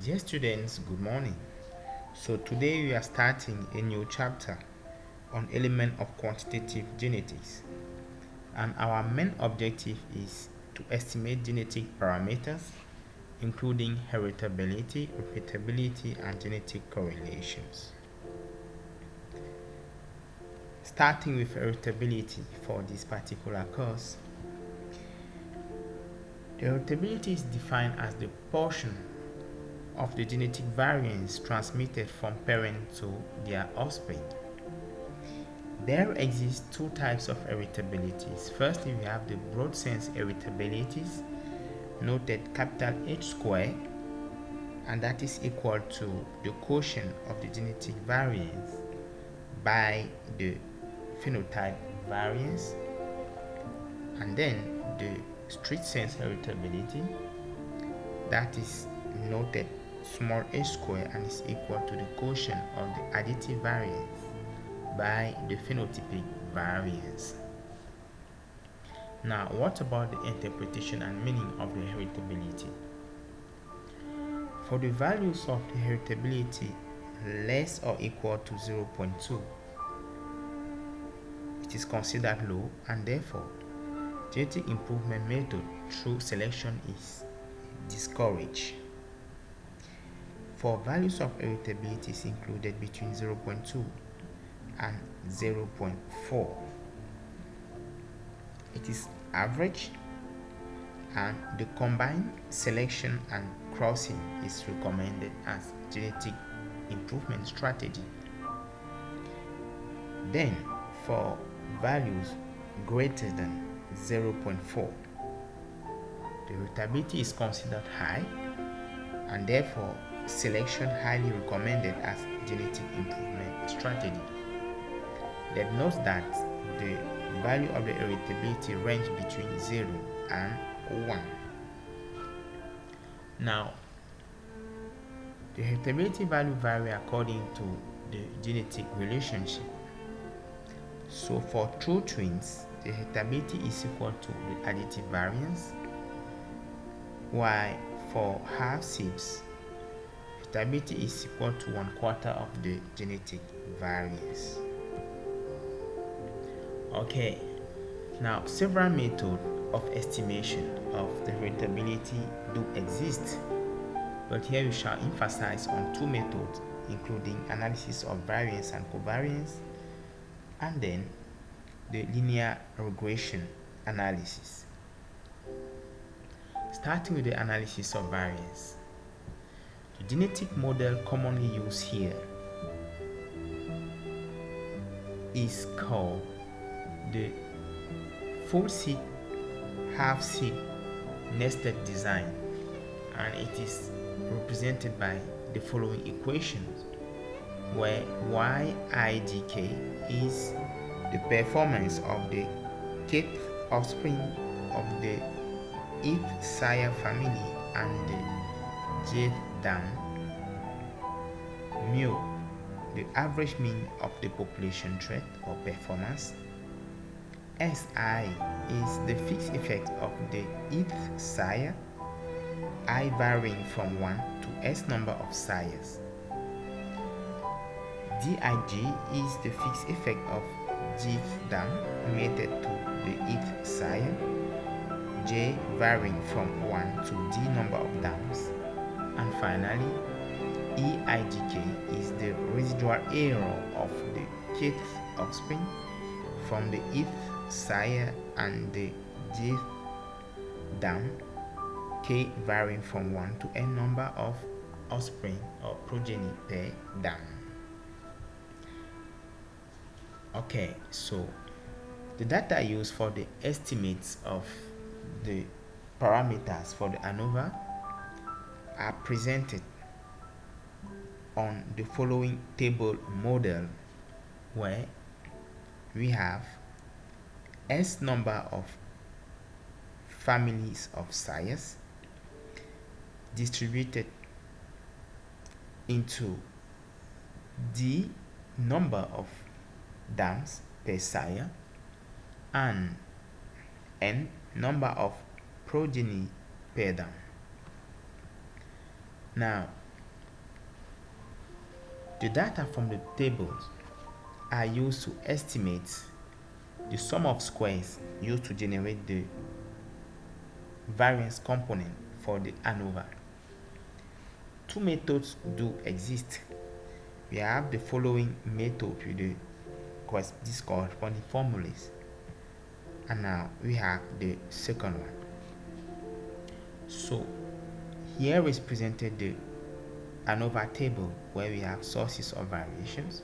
Dear students, good morning. So today we are starting a new chapter on element of quantitative genetics, and our main objective is to estimate genetic parameters including heritability, repeatability, and genetic correlations. Starting with heritability for this particular course, the heritability is defined as the portion of the genetic variance transmitted from parent to their offspring. There exist two types of heritabilities. Firstly, we have the broad sense heritabilities, noted capital H square, and that is equal to the quotient of the genetic variance by the phenotype variance, and then the street sense heritability, that is noted small h square and is equal to the quotient of the additive variance by the phenotypic variance. Now, what about the interpretation and meaning of the heritability? For the values of the heritability less or equal to 0.2, it is considered low, and therefore genetic improvement method through selection is discouraged. For values of heritability is included between 0.2 and 0.4, it is average, and the combined selection and crossing is recommended as genetic improvement strategy. Then for values greater than 0.4, the heritability is considered high, and therefore selection highly recommended as genetic improvement strategy. Let note that the value of the heritability range between 0 and 1. Now, the heritability value vary according to the genetic relationship. So for true twins, the heritability is equal to the additive variance, while for half siblings, heritability is equal to 1/4 of the genetic variance. Okay, now several methods of estimation of the heritability do exist, but here we shall emphasize on two methods, including analysis of variance and covariance, and then the linear regression analysis. Starting with the analysis of variance, the genetic model commonly used here is called the full seed, half seed nested design, and it is represented by the following equations, where YIDK is the performance of the kth offspring of the ith sire family and the jth down. Mu, the average mean of the population trait or performance. Si is the fixed effect of the ith sire, I varying from 1 to S number of sires. Dig is the fixed effect of jth dam related to the ith sire, J varying from 1 to D number of dams. And finally, EIGK is the residual error of the kth offspring from the ith sire and the jth dam, K varying from 1 to N number of offspring or progeny per dam. Okay, so the data used for the estimates of the parameters for the ANOVA are presented on the following table model, where we have S number of families of sires distributed into D number of dams per sire and N number of progeny per dam. Now, The data from the tables are used to estimate the sum of squares used to generate the variance component for the ANOVA. Two methods do exist. We have the following method with these corresponding formulas, and now we have the second one. So here is presented the ANOVA table where we have sources of variations,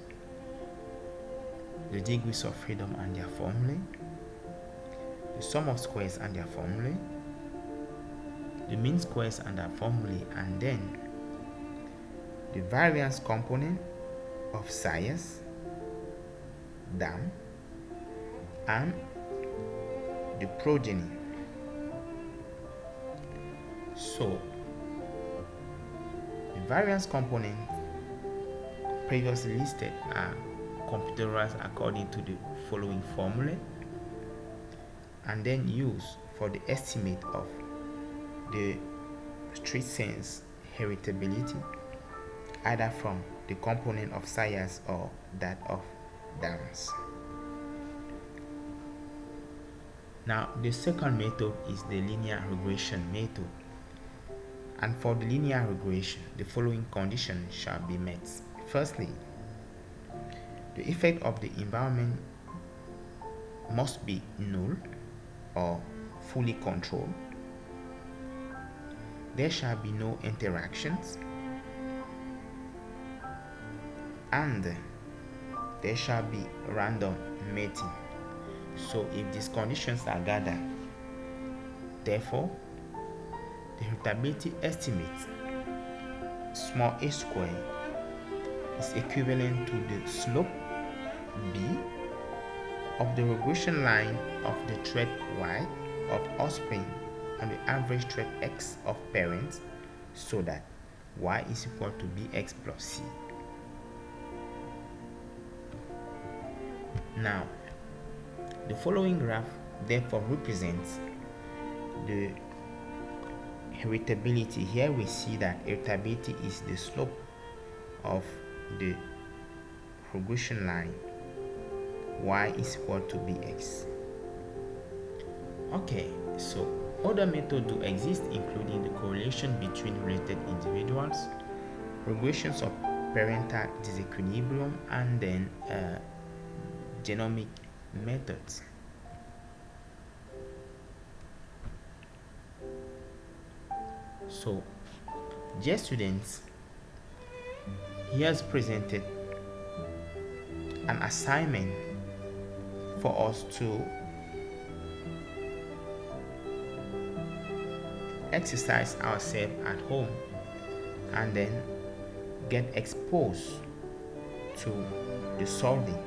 the degrees of freedom and their formulae, the sum of squares and their formulae, the mean squares and their formulae, and then the variance component of size, dam, and the progeny. So the variance component previously listed are computerized according to the following formula and then used for the estimate of the street sense heritability either from the component of size or that of dams. Now the second method is the linear regression method, and for the linear regression the following conditions shall be met. Firstly, the effect of the environment must be null or fully controlled. There shall be no interactions, and there shall be random mating. So if these conditions are gathered, therefore the heritability estimate small h squared is equivalent to the slope b of the regression line of the thread y of offspring on the average thread x of parents, so that y is equal to bx plus c. Now the following graph therefore represents the heritability. Here we see that heritability is the slope of the regression line y is equal to bx. Okay, so other methods do exist, including the correlation between related individuals, regressions of parental disequilibrium, and then genomic methods. So, dear students, here's presented an assignment for us to exercise ourselves at home and then get exposed to the solving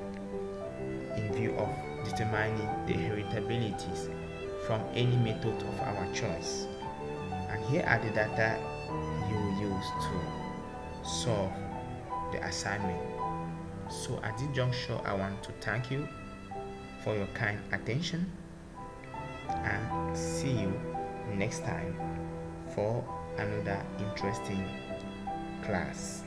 in view of determining the heritabilities from any method of our choice. And here are the data you will use to solve the assignment. So at this juncture, I want to thank you for your kind attention and see you next time for another interesting class.